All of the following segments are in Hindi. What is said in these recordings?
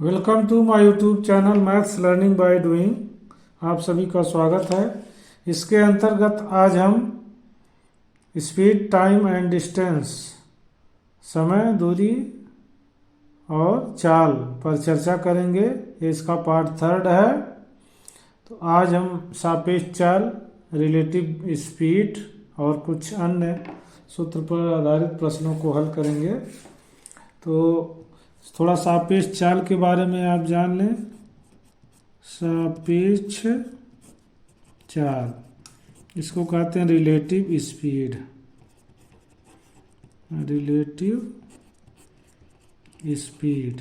Welcome to my YouTube channel maths learning by doing. आप सभी का स्वागत है। इसके अंतर्गत आज हम स्पीड, टाइम एंड डिस्टेंस, समय, दूरी और चाल पर चर्चा करेंगे। ये इसका पार्ट 3 है। तो आज हम सापेक्ष चाल, रिलेटिव स्पीड और कुछ अन्य सूत्र पर आधारित प्रश्नों को हल करेंगे। तो थोड़ा सापेक्ष चाल के बारे में आप जान लें। सापेक्ष चाल, इसको कहते हैं रिलेटिव स्पीड। रिलेटिव स्पीड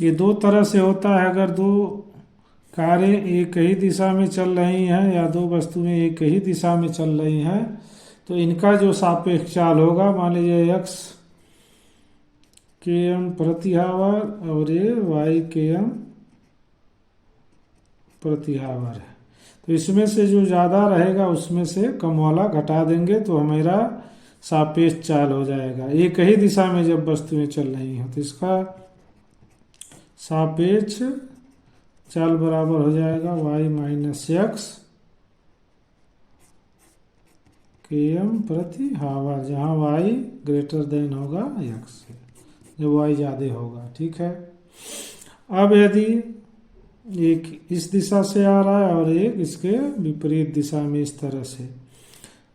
ये दो तरह से होता है। अगर दो कारें एक ही दिशा में चल रही हैं या दो वस्तुएं एक ही दिशा में चल रही हैं तो इनका जो सापेक्ष चाल होगा, मान लीजिए x km प्रति आवर और ये y km प्रति आवर है। तो इसमें से जो ज़्यादा रहेगा उसमें से कम वाला घटा देंगे तो हमारा सापेक्ष चाल हो जाएगा। एक ही दिशा में जब वस्तुएं चल रही हैं तो इसका सापेक्ष चाल बराबर हो जाएगा y माइनस x km प्रति आवर, जहाँ y ग्रेटर देन होगा x से, जब y ज़्यादा होगा। ठीक है। अब यदि एक इस दिशा से आ रहा है और एक इसके विपरीत दिशा में, इस तरह से,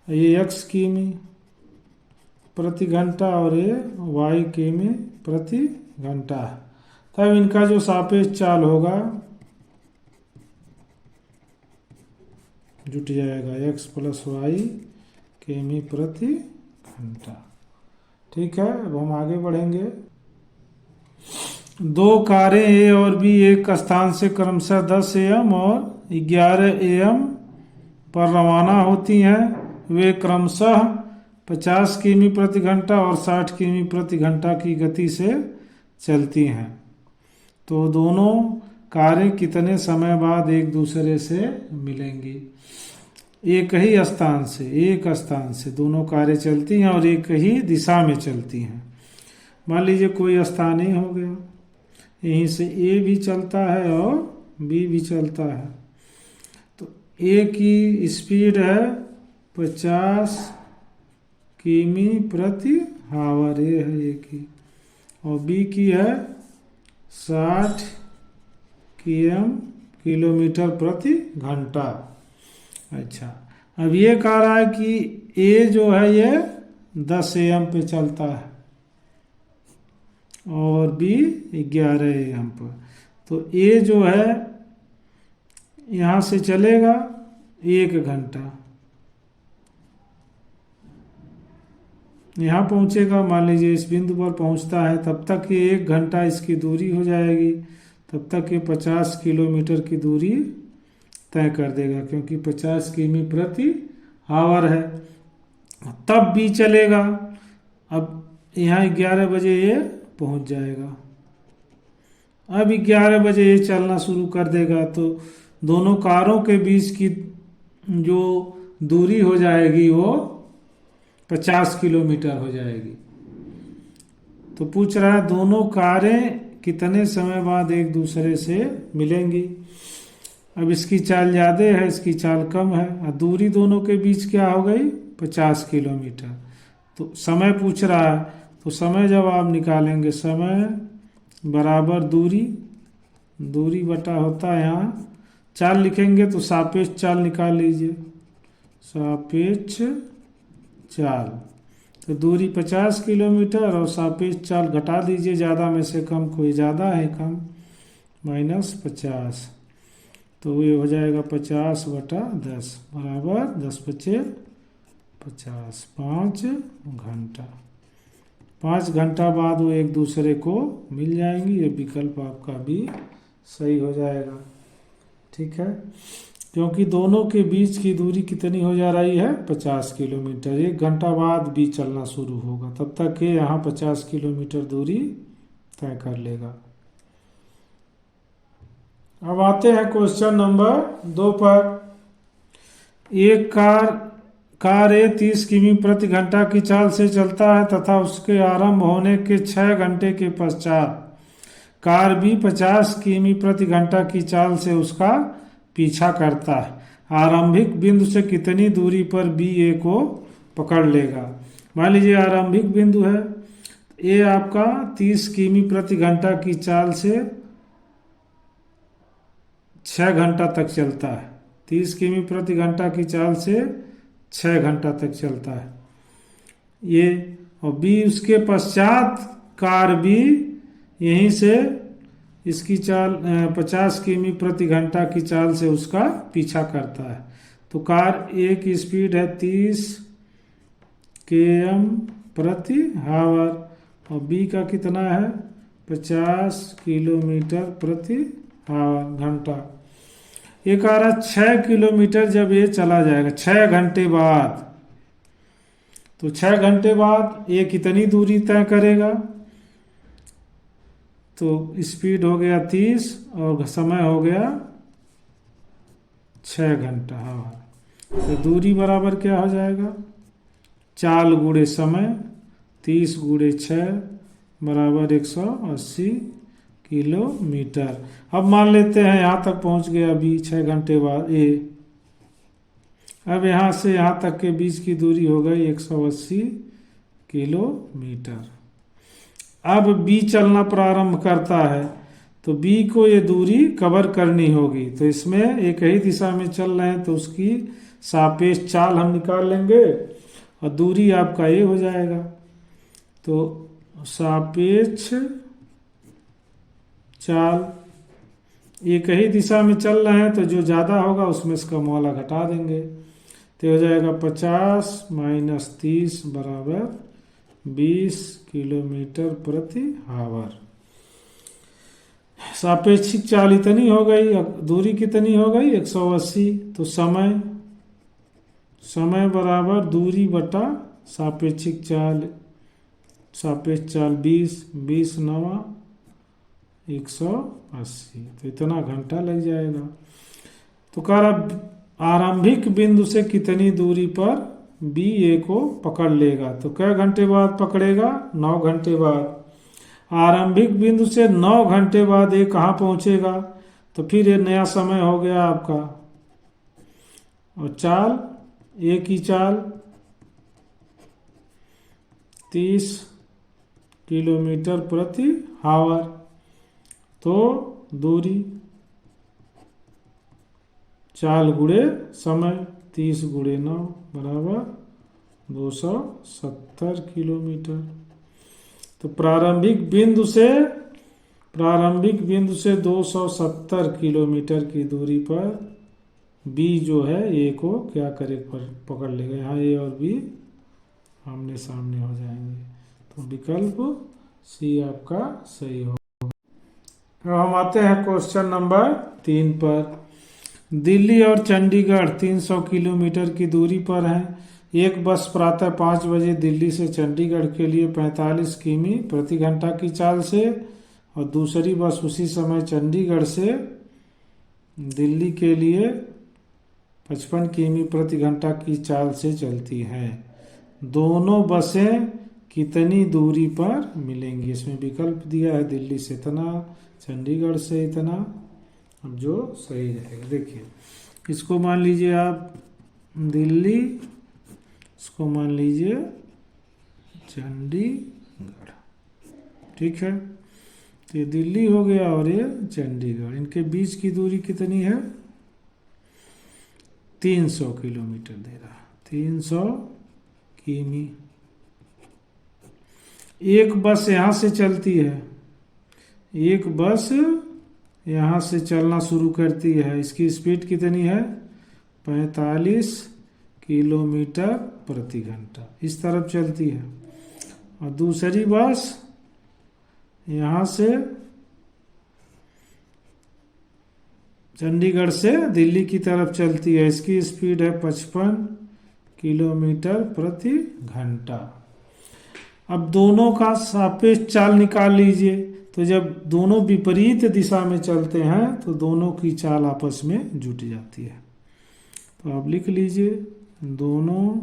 ये x किमी प्रति घंटा और ये y किमी प्रति घंटा, तब इनका जो सापेक्ष चाल होगा जुट जाएगा x प्लस वाई किमी प्रति घंटा। ठीक है। अब हम आगे बढ़ेंगे। दो कारें ए और बी एक स्थान से क्रमशः 10 AM और 11 AM पर रवाना होती हैं। वे क्रमशः 50 किमी प्रति घंटा और 60 किमी प्रति घंटा की गति से चलती हैं। तो दोनों कारें कितने समय बाद एक दूसरे से मिलेंगी? एक ही स्थान से, एक स्थान से दोनों कारें चलती हैं और एक ही दिशा में चलती हैं। मान लीजिए कोई स्थान ही हो गया, यहीं से ए भी चलता है और बी भी चलता है। तो ए की स्पीड है 50 किमी प्रति आवर, ये है ए की, और बी की है 60 किलोमीटर प्रति घंटा। अच्छा, अब ये कह रहा है कि ए जो है ये 10 AM पे चलता है और बी 11 AM पर। तो ए जो है यहाँ से चलेगा 1 घंटा, यहाँ पहुँचेगा, मान लीजिए इस बिंदु पर पहुँचता है, तब तक ये 1 घंटा इसकी दूरी हो जाएगी। तब तक ये 50 किलोमीटर की दूरी तय कर देगा, क्योंकि 50 किमी प्रति आवर है। तब बी चलेगा। अब यहाँ 11 बजे ये पहुँच जाएगा। अब 11 बजे ये चलना शुरू कर देगा तो दोनों कारों के बीच की जो दूरी हो जाएगी वो 50 किलोमीटर हो जाएगी। तो पूछ रहा है दोनों कारें कितने समय बाद एक दूसरे से मिलेंगी। अब इसकी चाल ज़्यादा है, इसकी चाल कम है, और दूरी दोनों के बीच क्या हो गई? 50 किलोमीटर। तो समय पूछ रहा है, तो समय जब आप निकालेंगे, समय बराबर दूरी, दूरी बटा होता है यहाँ चाल लिखेंगे तो सापेक्ष चाल निकाल लीजिए। सापेक्ष चाल, तो दूरी 50 किलोमीटर और सापेक्ष चाल घटा दीजिए, ज़्यादा में से कम, कोई ज़्यादा है कम, -50। तो ये हो जाएगा 50/10 बराबर 10 × 5 = 50, 5 घंटा। 5 घंटा बाद वो एक दूसरे को मिल जाएंगी। ये विकल्प आपका भी सही हो जाएगा। ठीक है, क्योंकि दोनों के बीच की दूरी कितनी हो जा रही है? 50 किलोमीटर। 1 घंटा बाद भी चलना शुरू होगा, तब तक ये यहाँ 50 किलोमीटर दूरी तय कर लेगा। अब आते हैं क्वेश्चन नंबर 2 पर। एक कार ए 30 किमी प्रति घंटा की चाल से चलता है तथा उसके आरंभ होने के 6 घंटे के पश्चात कार बी 50 किमी प्रति घंटा की चाल से उसका पीछा करता है। आरंभिक बिंदु से कितनी दूरी पर बी ए को पकड़ लेगा। मान लीजिए आरंभिक बिंदु है ए आपका 30 किमी प्रति घंटा की चाल से 6 घंटा तक चलता है। 30 किमी प्रति घंटा की चाल से 6 घंटा तक चलता है ये। और बी उसके पश्चात कार बी यहीं से इसकी चाल 50 किमी प्रति घंटा की चाल से उसका पीछा करता है। तो कार ए की स्पीड है 30 km प्रति हावर और बी का कितना है 50 किलोमीटर प्रति हावर घंटा। ये कह रहा 6 किलोमीटर जब ये चला जाएगा 6 घंटे बाद, तो 6 घंटे बाद ये कितनी दूरी तय करेगा। तो स्पीड हो गया 30 और समय हो गया 6 घंटा हावर। तो दूरी बराबर क्या हो जाएगा, चाल गुणे समय 30 गुणे 6 बराबर 180 किलोमीटर। अब मान लेते हैं यहाँ तक पहुँच गया अभी 6 घंटे बाद ए। अब यहाँ से यहाँ तक के बीच की दूरी हो गई 180 किलोमीटर। अब बी चलना प्रारंभ करता है तो बी को ये दूरी कवर करनी होगी। तो इसमें एक ही दिशा में चल रहे हैं तो उसकी सापेक्ष चाल हम निकाल लेंगे और दूरी आपका ये हो जाएगा। तो सापेक्ष चाल एक ही दिशा में चल रहे हैं तो जो ज़्यादा होगा उसमें से कम वाला घटा देंगे। तो हो जाएगा 50 माइनस 30 बराबर 20 किलोमीटर प्रति हावर। सापेक्षिक चाल इतनी हो गई, दूरी कितनी हो गई 180। तो समय बराबर दूरी बटा सापेक्षिक चाल। सापेक्ष चाल 20 9 180, तो इतना घंटा लग जाएगा। तो कह रहा आरंभिक बिंदु से कितनी दूरी पर बी ए को पकड़ लेगा। तो कै घंटे बाद पकड़ेगा 9 घंटे बाद। आरंभिक बिंदु से 9 घंटे बाद ये कहाँ पहुंचेगा, तो फिर ये नया समय हो गया आपका। और चाल ए की चाल 30 किलोमीटर प्रति हावर। तो दूरी चाल गुणे समय 30 गुणे 9 बराबर 270 किलोमीटर। तो प्रारंभिक बिंदु से 270 किलोमीटर की दूरी पर बी जो है ए को क्या करे पकड़ लेगा। यहाँ ए और बी आमने सामने हो जाएंगे। तो विकल्प सी आपका सही होगा। अब हम आते हैं क्वेश्चन नंबर 3 पर। दिल्ली और चंडीगढ़ 300 किलोमीटर की दूरी पर हैं। एक बस प्रातः 5 बजे दिल्ली से चंडीगढ़ के लिए 45 किमी प्रति घंटा की चाल से और दूसरी बस उसी समय चंडीगढ़ से दिल्ली के लिए 55 किमी प्रति घंटा की चाल से चलती हैं। दोनों बसें कितनी दूरी पर मिलेंगी। इसमें विकल्प दिया है दिल्ली से इतना, चंडीगढ़ से इतना। अब जो सही रहेगा देखिए, इसको मान लीजिए आप दिल्ली, इसको मान लीजिए चंडीगढ़, ठीक है। तो ये दिल्ली हो गया और ये चंडीगढ़, इनके बीच की दूरी कितनी है 300 किलोमीटर दे रहा, 300 किमी। एक बस यहाँ से चलती है, एक बस यहाँ से चलना शुरू करती है। इसकी स्पीड कितनी है 45 किलोमीटर प्रति घंटा, इस तरफ चलती है। और दूसरी बस यहाँ से चंडीगढ़ से दिल्ली की तरफ चलती है। इसकी स्पीड है 55 किलोमीटर प्रति घंटा। अब दोनों का सापेक्ष चाल निकाल लीजिए। तो जब दोनों विपरीत दिशा में चलते हैं तो दोनों की चाल आपस में जुट जाती है। तो आप लिख लीजिए दोनों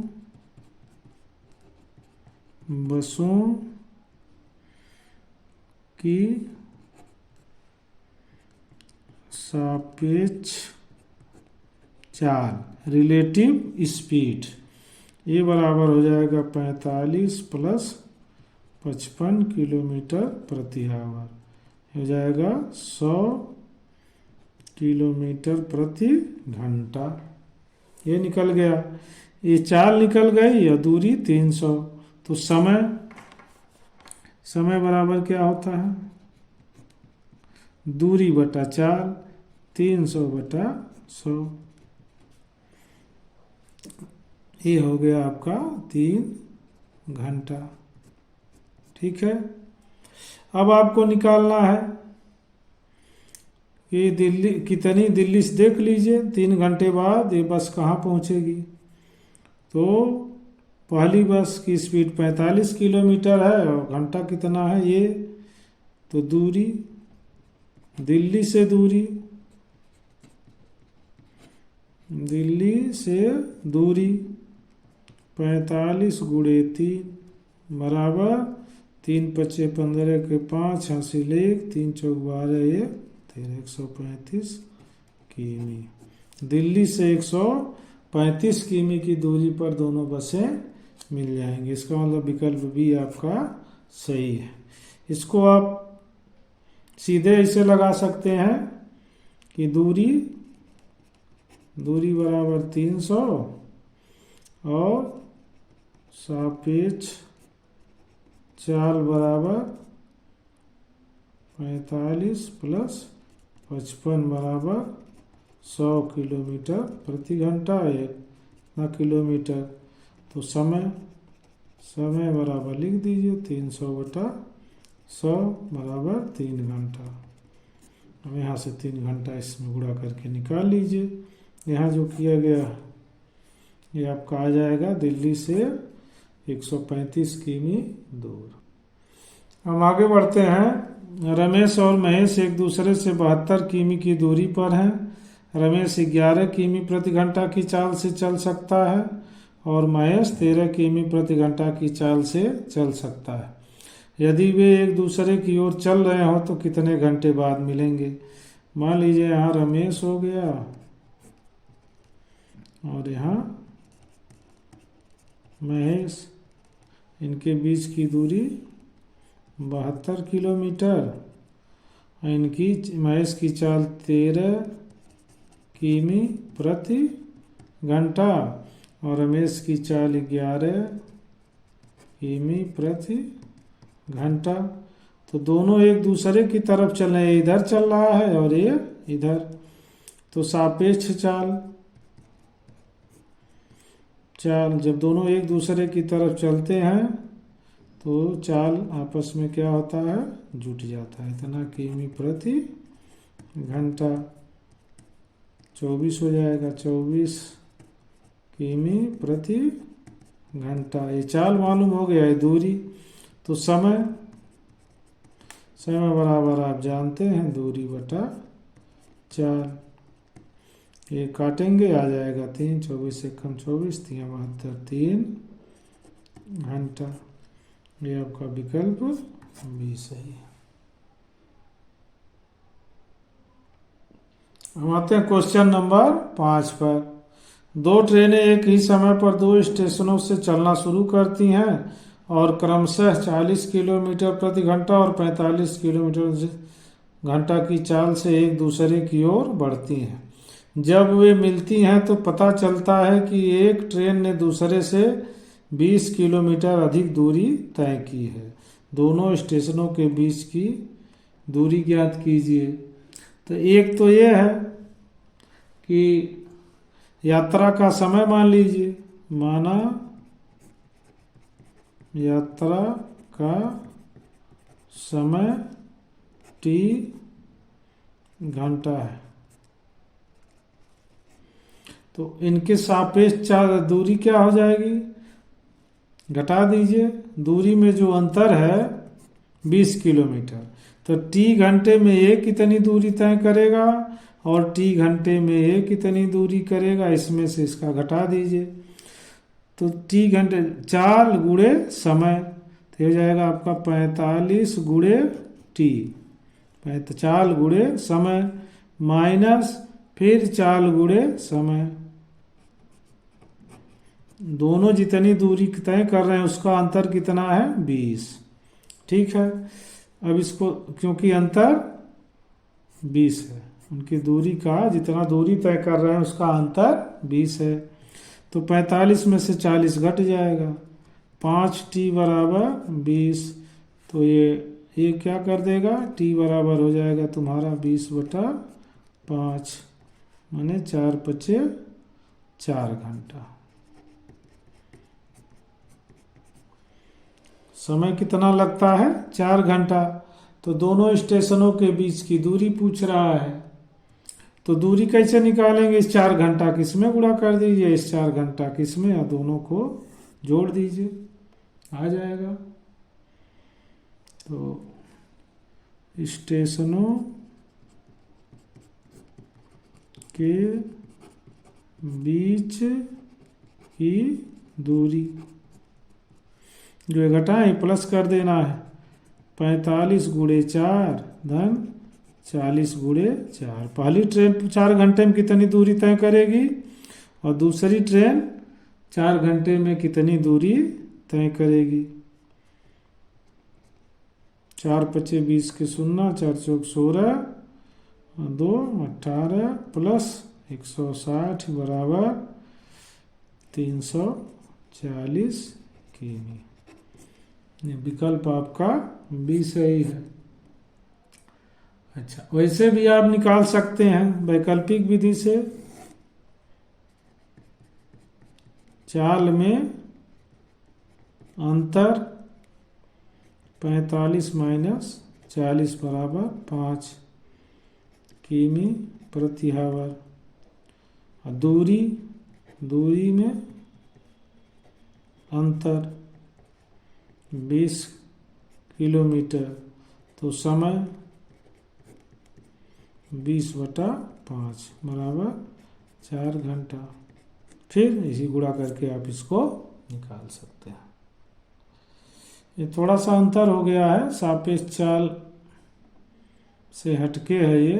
बसों की सापेक्ष चाल, रिलेटिव स्पीड, ये बराबर हो जाएगा 45 प्लस 55 किलोमीटर प्रति आवर, हो जाएगा 100 किलोमीटर प्रति घंटा। ये निकल गया, ये चाल निकल गई या दूरी 300। तो समय बराबर क्या होता है, दूरी बटा चाल, 300 बटा 100। ये हो गया आपका 3 घंटा। ठीक है, अब आपको निकालना है कि दिल्ली से देख लीजिए 3 घंटे बाद ये बस कहाँ पहुँचेगी। तो पहली बस की स्पीड 45 किलोमीटर है और घंटा कितना है ये, तो दूरी दिल्ली से 45 गुणे 3 बराबर 3 पच्चे 15 के 5 हासिल 1, 3 चौक 12 ये 135 किमी। दिल्ली से 135 किमी की दूरी पर दोनों बसें मिल जाएंगी। इसका मतलब विकल्प भी आपका सही है। इसको आप सीधे ऐसे लगा सकते हैं कि दूरी बराबर 300 और सापेक्ष चाल बराबर 45 प्लस 55 बराबर 100 किलोमीटर प्रति घंटा, इतना किलोमीटर। तो समय बराबर लिख दीजिए 300 बटा 100 बराबर 3 घंटा। अब यहाँ से 3 घंटा इसमें गुणा करके निकाल लीजिए। यहाँ जो किया गया ये आपका आ जाएगा दिल्ली से 135 किमी दूर। हम आगे बढ़ते हैं। रमेश और महेश एक दूसरे से 72 किमी की दूरी पर हैं। रमेश 11 किमी प्रति घंटा की चाल से चल सकता है और महेश 13 किमी प्रति घंटा की चाल से चल सकता है। यदि वे एक दूसरे की ओर चल रहे हो तो कितने घंटे बाद मिलेंगे। मान लीजिए यहाँ रमेश हो गया और यहाँ महेश, इनके बीच की दूरी 72 किलोमीटर। इनकी महेश की चाल 13 किमी प्रति घंटा और रमेश की चाल 11 किमी प्रति घंटा। तो दोनों एक दूसरे की तरफ चल रहे हैं, इधर चल रहा है और ये इधर। तो सापेक्ष चाल जब दोनों एक दूसरे की तरफ चलते हैं तो चाल आपस में क्या होता है, जुट जाता है। इतना किमी प्रति घंटा 24 हो जाएगा, 24 किमी प्रति घंटा। ये चाल मालूम हो गया है, दूरी। तो समय बराबर आप जानते हैं दूरी बटा चाल। ये काटेंगे आ जाएगा 3, 24 से कम 24, 3 72, 3 घंटा। ये आपका विकल्प भी सही है। हम आते हैं क्वेश्चन नंबर 5 पर। 2 ट्रेनें एक ही समय पर 2 स्टेशनों से चलना शुरू करती हैं और क्रमशः 40 किलोमीटर प्रति घंटा और 45 किलोमीटर घंटा की चाल से एक दूसरे की ओर बढ़ती हैं। जब वे मिलती हैं तो पता चलता है कि एक ट्रेन ने दूसरे से 20 किलोमीटर अधिक दूरी तय की है। दोनों स्टेशनों के बीच की दूरी ज्ञात कीजिए। तो एक तो ये है कि यात्रा का समय मान लीजिए, माना यात्रा का समय t घंटा है। तो इनके सापेक्ष दूरी क्या हो जाएगी, घटा दीजिए। दूरी में जो अंतर है 20 किलोमीटर, तो t घंटे में ये कितनी दूरी तय करेगा और t घंटे में ये कितनी दूरी करेगा, इसमें से इसका घटा दीजिए। तो t घंटे चाल गुणे समय, तो हो जाएगा आपका 45 गुणे t, चाल गुणे समय माइनस फिर चाल गुणे समय। दोनों जितनी दूरी तय कर रहे हैं उसका अंतर कितना है 20। ठीक है, अब इसको क्योंकि अंतर 20 है, उनकी दूरी का जितना दूरी तय कर रहे हैं उसका अंतर 20 है, तो 45 में से 40 घट जाएगा, 5t बराबर 20। तो ये क्या कर देगा, t बराबर हो जाएगा तुम्हारा 20/5, माने 4 पचे 4 घंटा। समय कितना लगता है 4 घंटा। तो दोनों स्टेशनों के बीच की दूरी पूछ रहा है, तो दूरी कैसे निकालेंगे, इस 4 घंटा किसमें गुणा कर दीजिए, इस 4 घंटा किसमें, या दोनों को जोड़ दीजिए, आ जाएगा। तो स्टेशनों के बीच की दूरी जो घटाएं प्लस कर देना है, 45 गुणे 4 धन 40 गुणे 4। पहली ट्रेन 4 घंटे में कितनी दूरी तय करेगी और दूसरी ट्रेन 4 घंटे में कितनी दूरी तय करेगी। 4 पचे 20 के 0, 4 चौक 16, 2 18 प्लस 160 बराबर 340 किमी। ये विकल्प आपका बी सही है। अच्छा, वैसे भी आप निकाल सकते हैं वैकल्पिक विधि से। चाल में अंतर 45 माइनस 40 बराबर 5 किमी प्रति हावर। और दूरी में अंतर 20 किलोमीटर, तो समय 20/5 बराबर 4 घंटा। फिर इसी गुणा करके आप इसको निकाल सकते हैं। ये थोड़ा सा अंतर हो गया है, सापेक्ष चाल से हटके है ये,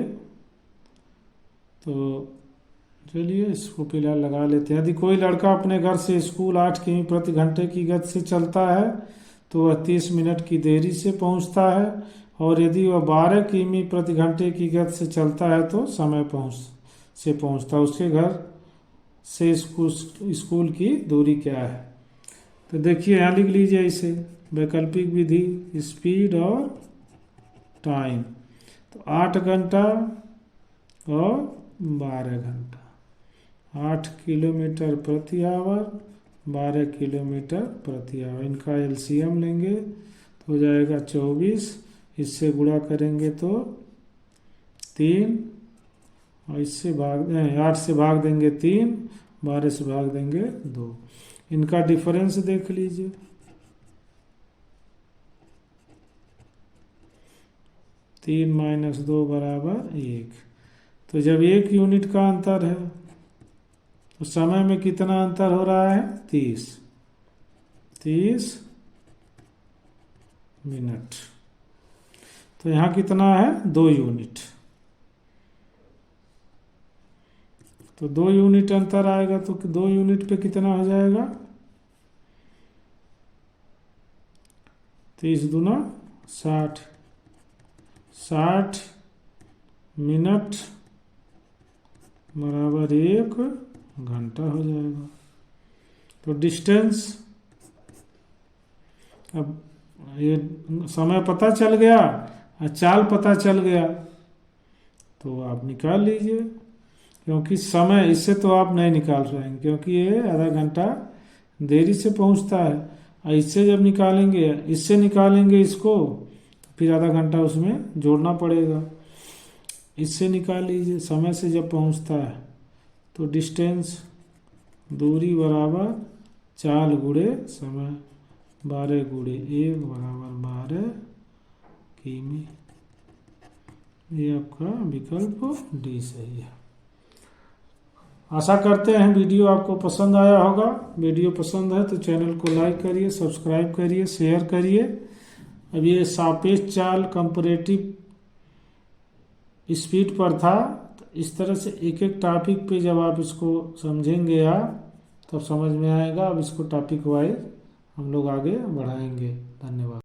तो चलिए इसको फिलहाल लगा लेते हैं। यदि कोई लड़का अपने घर से स्कूल 8 किमी प्रति घंटे की गति से चलता है तो वह 30 मिनट की देरी से पहुंचता है, और यदि वह 12 किमी प्रति घंटे की गति से चलता है तो समय पहुंचता है। उसके घर से स्कूल की दूरी क्या है, तो देखिए यहाँ लिख लीजिए इसे, वैकल्पिक विधि स्पीड और टाइम। तो 8 घंटा और 12 घंटा, 8 किलोमीटर प्रति आवर, 12 किलोमीटर प्रति आवर, इनका एलसीएम लेंगे तो हो जाएगा 24। इससे गुणा करेंगे तो 3, और इससे 8 से भाग देंगे 3, 12 से भाग देंगे 2। इनका डिफरेंस देख लीजिए, 3 माइनस 2 बराबर 1। तो जब 1 यूनिट का अंतर है तो समय में कितना अंतर हो रहा है 30 मिनट। तो यहाँ कितना है 2 यूनिट, तो 2 यूनिट अंतर आएगा, तो 2 यूनिट पे कितना हो जाएगा 30 दूना 60 मिनट बराबर 1 घंटा हो जाएगा। तो डिस्टेंस, अब ये समय पता चल गया और चाल पता चल गया तो आप निकाल लीजिए, क्योंकि समय इससे तो आप नहीं निकाल पाएंगे क्योंकि ये आधा घंटा देरी से पहुंचता है, और इससे जब निकालेंगे, इससे निकालेंगे इसको, फिर आधा घंटा उसमें जोड़ना पड़ेगा। इससे निकाल लीजिए, समय से जब पहुंचता है तो डिस्टेंस दूरी बराबर चाल गुणे समय, 12 गुणे 1 बराबर 12 किमी। ये आपका विकल्प डी सही है। आशा करते हैं वीडियो आपको पसंद आया होगा। वीडियो पसंद है तो चैनल को लाइक करिए, सब्सक्राइब करिए, शेयर करिए। अब ये सापेक्ष चाल कंपैरेटिव स्पीड पर था, इस तरह से एक एक टॉपिक पे जब आप इसको समझेंगे आप तब समझ में आएगा। अब इसको टॉपिक वाइज हम लोग आगे बढ़ाएंगे। धन्यवाद।